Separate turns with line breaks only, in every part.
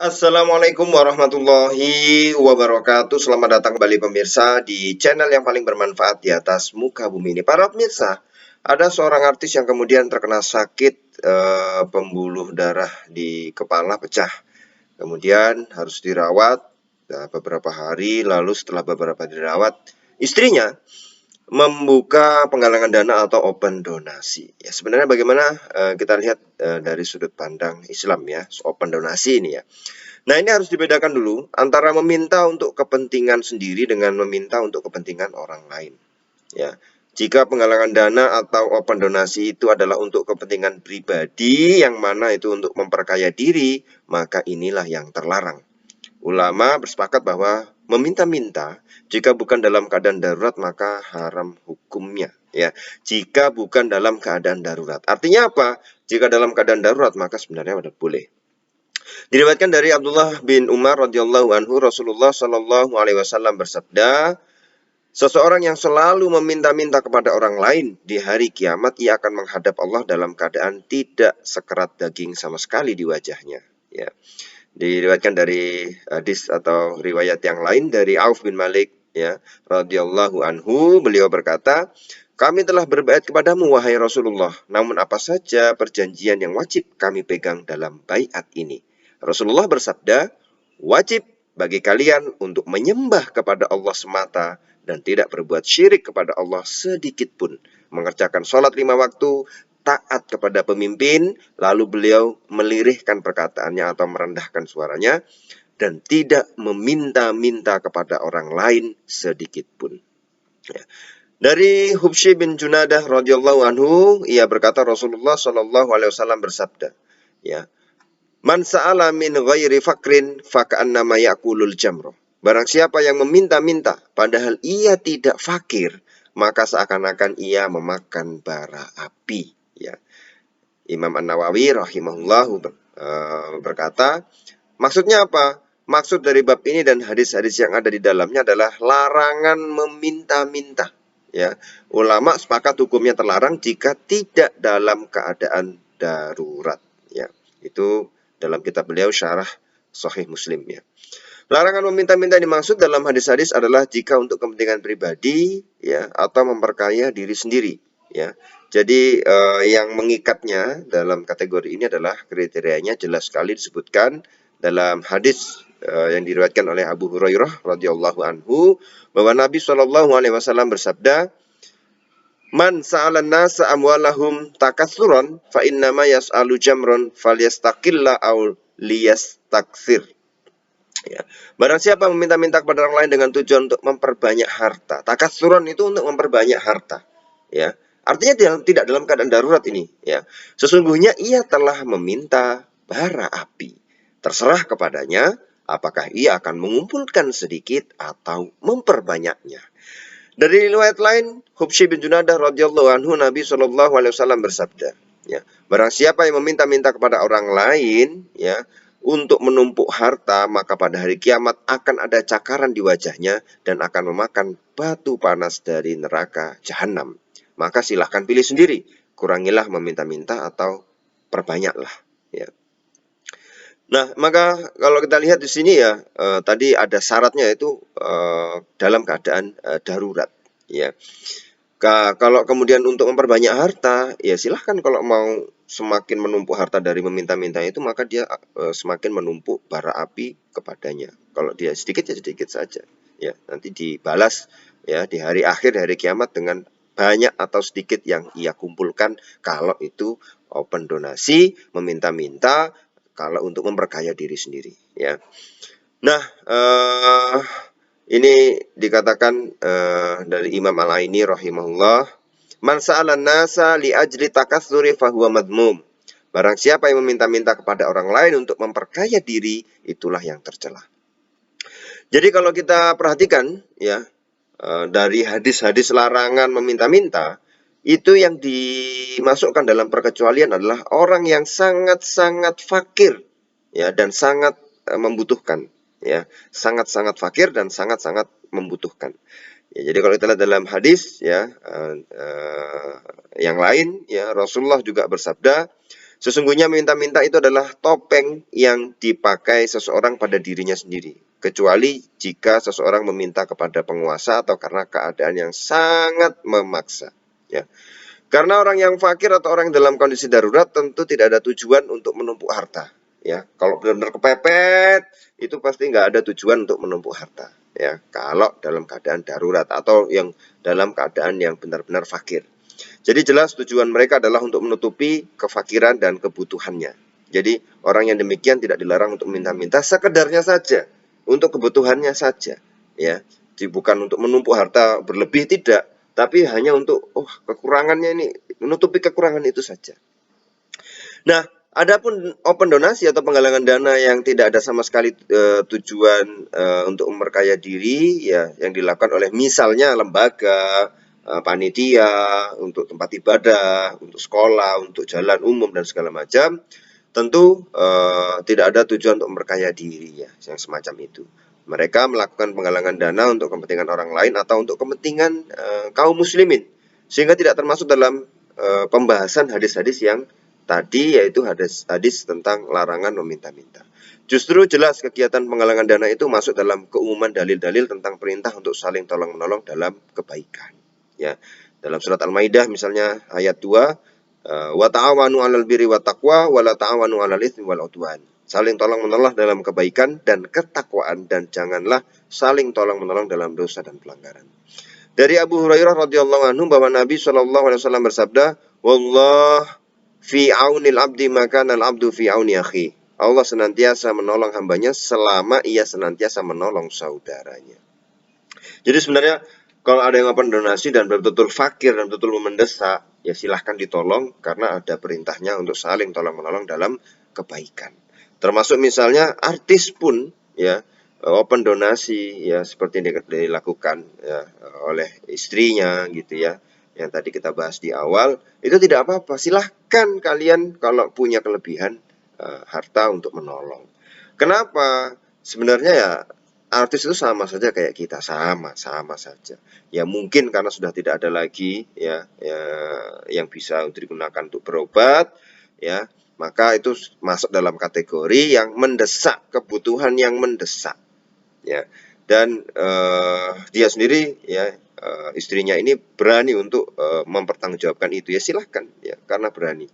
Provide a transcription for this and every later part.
Assalamualaikum warahmatullahi wabarakatuh. Selamat datang kembali pemirsa di channel yang paling bermanfaat di atas muka bumi ini. Para pemirsa, ada seorang artis yang kemudian terkena sakit pembuluh darah di kepala pecah. Kemudian harus dirawat beberapa hari. Lalu setelah beberapa dirawat, istrinya membuka penggalangan dana atau open donasi. Ya, sebenarnya bagaimana kita lihat dari sudut pandang Islam ya, open donasi ini ya. Nah, ini harus dibedakan dulu antara meminta untuk kepentingan sendiri dengan meminta untuk kepentingan orang lain. Ya, jika penggalangan dana atau open donasi itu adalah untuk kepentingan pribadi, yang mana itu untuk memperkaya diri, maka inilah yang terlarang. Ulama bersepakat bahwa meminta-minta jika bukan dalam keadaan darurat maka haram hukumnya. Ya, jika bukan dalam keadaan darurat. Artinya apa? Jika dalam keadaan darurat maka sebenarnya boleh. Diriwayatkan dari Abdullah bin Umar radhiyallahu anhu, Rasulullah shallallahu alaihi wasallam bersabda, seseorang yang selalu meminta-minta kepada orang lain di hari kiamat, ia akan menghadap Allah dalam keadaan tidak sekerat daging sama sekali di wajahnya. Ya. Diriwayatkan dari hadis atau riwayat yang lain dari Auf bin Malik ya radhiyallahu anhu, beliau berkata, kami telah berbaiat kepadamu wahai Rasulullah, namun apa saja perjanjian yang wajib kami pegang dalam baiat ini? Rasulullah bersabda, wajib bagi kalian untuk menyembah kepada Allah semata dan tidak berbuat syirik kepada Allah sedikit pun, mengerjakan sholat 5 waktu, taat kepada pemimpin, lalu beliau melirihkan perkataannya atau merendahkan suaranya, dan tidak meminta-minta kepada orang lain sedikit pun. Ya. Dari Hubsy bin Junadah radhiyallahu anhu, ia berkata Rasulullah shallallahu alaihi wasallam bersabda, ya, man sa'ala min ghairi fakrin faka'annama ya'kulul jamro. Barang siapa yang meminta-minta padahal ia tidak fakir, maka seakan-akan ia memakan bara api. Ya. Imam An-Nawawi rahimahullahu berkata, maksudnya apa? Maksud dari bab ini dan hadis-hadis yang ada di dalamnya adalah larangan meminta-minta. Ya, ulama sepakat hukumnya terlarang jika tidak dalam keadaan darurat. Ya, itu dalam kitab beliau Syarah Sahih Muslim ya. Larangan meminta-minta dimaksud dalam hadis-hadis adalah jika untuk kepentingan pribadi ya atau memperkaya diri sendiri ya. Jadi yang mengikatnya dalam kategori ini adalah kriterianya jelas sekali disebutkan dalam hadis yang diriwayatkan oleh Abu Hurairah radhiyallahu anhu bahwa Nabi Shallallahu alaihi wasallam bersabda, man sa'alan nasa amwalahum takatsuran fa innama yas'alu jamron falyastaqilla aw liyastakthir. Ya. Barang siapa meminta-minta kepada orang lain dengan tujuan untuk memperbanyak harta. Takatsuran itu untuk memperbanyak harta. Ya. Artinya tidak dalam keadaan darurat ini. Ya. Sesungguhnya ia telah meminta bara api. Terserah kepadanya apakah ia akan mengumpulkan sedikit atau memperbanyaknya. Dari riwayat lain, Hubsy bin Junadah radhiyallahu anhu, Nabi Shallallahu alaihi wasallam bersabda, ya, barang siapa yang meminta-minta kepada orang lain, ya, untuk menumpuk harta, maka pada hari kiamat akan ada cakaran di wajahnya dan akan memakan batu panas dari neraka jahanam. Maka silahkan pilih sendiri, kurangilah meminta-minta atau perbanyaklah. Ya. Nah, maka kalau kita lihat di sini ya, tadi ada syaratnya itu dalam keadaan darurat. Ya. Kalau kemudian untuk memperbanyak harta, ya silahkan kalau mau semakin menumpuk harta dari meminta-minta itu, maka dia semakin menumpuk bara api kepadanya. Kalau dia sedikit ya sedikit saja. Ya, nanti dibalas ya di hari akhir, di hari kiamat dengan banyak atau sedikit yang ia kumpulkan kalau itu open donasi, meminta-minta, kalau untuk memperkaya diri sendiri ya. Nah, ini dikatakan dari Imam Al-Aini rahimahullah, man sa'alan nasa li ajli takatsuri fahuwa madmum. Barang siapa yang meminta-minta kepada orang lain untuk memperkaya diri, itulah yang tercela. Jadi kalau kita perhatikan ya, dari hadis-hadis larangan meminta-minta, itu yang dimasukkan dalam perkecualian adalah orang yang sangat-sangat fakir ya dan sangat membutuhkan ya, sangat-sangat fakir dan sangat-sangat membutuhkan. Ya, jadi kalau kita lihat dalam hadis ya yang lain ya, Rasulullah juga bersabda, Sesungguhnya meminta-minta itu adalah topeng yang dipakai seseorang pada dirinya sendiri, kecuali jika seseorang meminta kepada penguasa atau karena keadaan yang sangat memaksa. Ya. Karena orang yang fakir atau orang yang dalam kondisi darurat tentu tidak ada tujuan untuk menumpuk harta. Ya, kalau benar-benar kepepet, itu pasti nggak ada tujuan untuk menumpuk harta. Ya, kalau dalam keadaan darurat atau yang dalam keadaan yang benar-benar fakir. Jadi jelas tujuan mereka adalah untuk menutupi kefakiran dan kebutuhannya. Jadi orang yang demikian tidak dilarang untuk minta-minta, sekedarnya saja, untuk kebutuhannya saja. Ya, jadi bukan untuk menumpuk harta berlebih, tidak, tapi hanya untuk kekurangannya ini, menutupi kekurangan itu saja. Nah, adapun open donasi atau penggalangan dana yang tidak ada sama sekali tujuan untuk memperkaya diri, ya, yang dilakukan oleh misalnya lembaga, panitia, untuk tempat ibadah, untuk sekolah, untuk jalan umum dan segala macam, tentu tidak ada tujuan untuk memperkaya diri, ya, yang semacam itu. Mereka melakukan penggalangan dana untuk kepentingan orang lain atau untuk kepentingan kaum muslimin, sehingga tidak termasuk dalam pembahasan hadis-hadis yang tadi, yaitu hadis tentang larangan meminta-minta. Justru jelas kegiatan penggalangan dana itu masuk dalam keumuman dalil-dalil tentang perintah untuk saling tolong-menolong dalam kebaikan. Ya, dalam surat Al-Maidah misalnya ayat 2, wa ta'awanu 'alal birri wat taqwa wa la ta'awanu 'alal itsmi wal 'udwan. Saling tolong-menolong dalam kebaikan dan ketakwaan, dan janganlah saling tolong-menolong dalam dosa dan pelanggaran. Dari Abu Hurairah radhiyallahu anhu bahwa Nabi Shallallahu alaihi wasallam bersabda, "Wallah fi aunil abdi maka al abdu fi auni akhi." Allah senantiasa menolong hambanya selama ia senantiasa menolong saudaranya. Jadi sebenarnya kalau ada yang open donasi dan betul-betul fakir dan betul-betul mendesak, ya silahkan ditolong karena ada perintahnya untuk saling tolong-menolong dalam kebaikan. Termasuk misalnya artis pun, ya, open donasi, ya, seperti yang dilakukan, ya, oleh istrinya gitu, ya, yang tadi kita bahas di awal, itu tidak apa-apa. Silahkan kalian kalau punya kelebihan harta untuk menolong. Kenapa? Sebenarnya ya artis itu sama saja kayak kita, sama saja. Ya mungkin karena sudah tidak ada lagi, ya, yang bisa digunakan untuk berobat, ya, maka itu masuk dalam kategori yang mendesak, kebutuhan yang mendesak, ya. Dan dia sendiri, ya, istrinya ini berani untuk mempertanggungjawabkan itu, ya silahkan, ya, karena berani.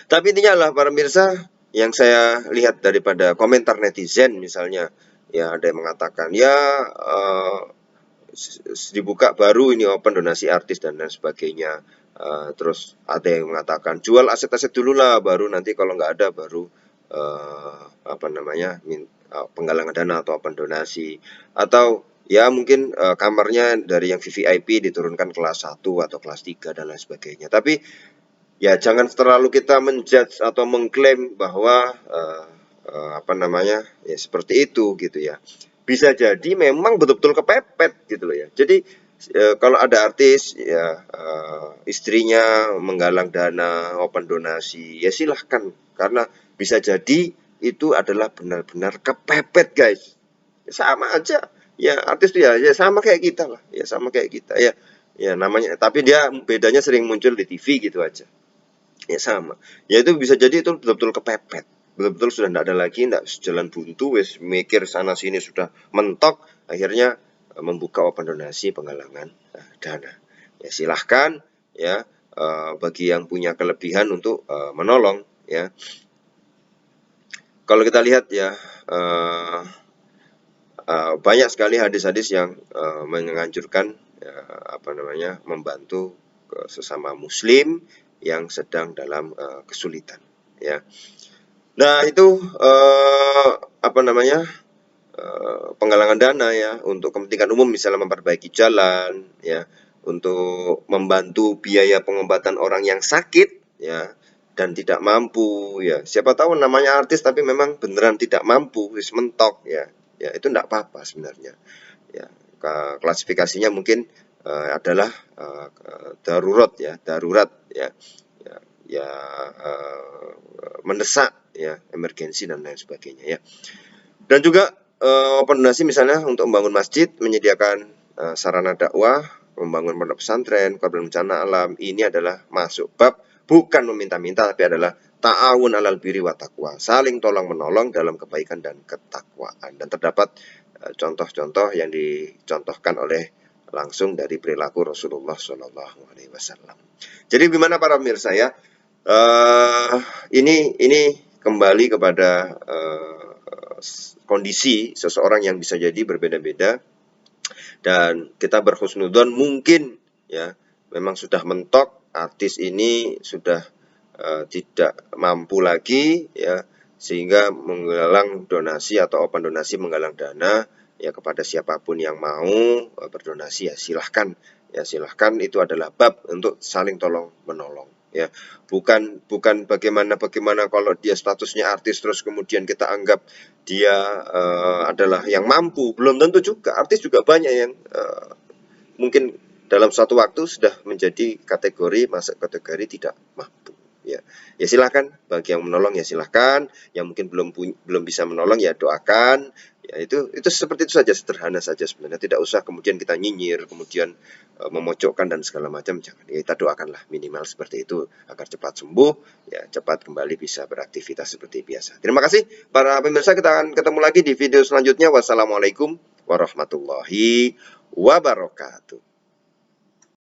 Tapi intinya adalah para pemirsa, yang saya lihat daripada komentar netizen misalnya, ya ada yang mengatakan, ya dibuka baru ini open donasi artis dan lain sebagainya. Terus ada yang mengatakan jual aset-aset dulu lah, baru nanti kalau nggak ada baru penggalangan dana atau open donasi. Atau ya mungkin kamarnya dari yang VVIP diturunkan kelas 1 atau kelas 3 dan lain sebagainya. Tapi ya jangan terlalu kita menjudge atau mengklaim bahwa ya seperti itu gitu ya. Bisa jadi memang betul-betul kepepet gitu loh ya. Jadi kalau ada artis, ya, istrinya menggalang dana open donasi, ya silahkan, karena bisa jadi itu adalah benar-benar kepepet guys. Sama aja, ya artis tuh ya sama kayak kita lah, ya sama kayak kita, ya, ya namanya, tapi dia bedanya sering muncul di TV gitu aja. Ya sama. Ya itu bisa jadi itu betul-betul kepepet. Betul-betul sudah tidak ada lagi, tidak jalan buntu, wis mikir sana sini sudah mentok, akhirnya membuka open donasi penggalangan dana. Ya silahkan, ya, bagi yang punya kelebihan untuk menolong, ya. Kalau kita lihat ya, banyak sekali hadis-hadis yang menganjurkan, membantu sesama muslim yang sedang dalam kesulitan, ya. Nah itu penggalangan dana, ya, untuk kepentingan umum, misalnya memperbaiki jalan, ya, untuk membantu biaya pengobatan orang yang sakit, ya, dan tidak mampu, ya. Siapa tahu namanya artis tapi memang beneran tidak mampu, wis mentok, ya. Ya itu tidak apa-apa sebenarnya. Ya, klasifikasinya mungkin adalah darurat, ya, ya, ya, mendesak, ya, emergensi dan lain sebagainya, ya. Dan juga open donasi misalnya untuk membangun masjid, menyediakan sarana dakwah, membangun pondok pesantren, korban bencana alam, ini adalah masuk bab bukan meminta-minta tapi adalah ta'awun 'alal birri wa taqwa, saling tolong menolong dalam kebaikan dan ketakwaan. Dan terdapat contoh-contoh yang dicontohkan oleh langsung dari perilaku Rasulullah Shallallahu Alaihi Wasallam. Jadi gimana para pemirsa ya? Ini kembali kepada kondisi seseorang yang bisa jadi berbeda-beda, dan kita berhusnudzon mungkin ya memang sudah mentok, artis ini sudah tidak mampu lagi ya, sehingga menggalang donasi atau open donasi, menggalang dana ya kepada siapapun yang mau berdonasi, ya silahkan itu adalah bab untuk saling tolong menolong ya, bukan bagaimana kalau dia statusnya artis terus kemudian kita anggap dia adalah yang mampu. Belum tentu juga, artis juga banyak yang mungkin dalam suatu waktu sudah menjadi masuk kategori tidak mampu ya. Ya silahkan, bagi yang menolong ya silahkan, yang mungkin belum bisa menolong ya doakan ya. Itu seperti itu saja, sederhana saja sebenarnya, tidak usah kemudian kita nyinyir, kemudian memojokkan dan segala macam, jangan ya. Kita doakanlah minimal seperti itu agar cepat sembuh ya, cepat kembali bisa beraktivitas seperti biasa. Terima kasih para pemirsa, kita akan ketemu lagi di video selanjutnya. Wassalamualaikum warahmatullahi wabarakatuh.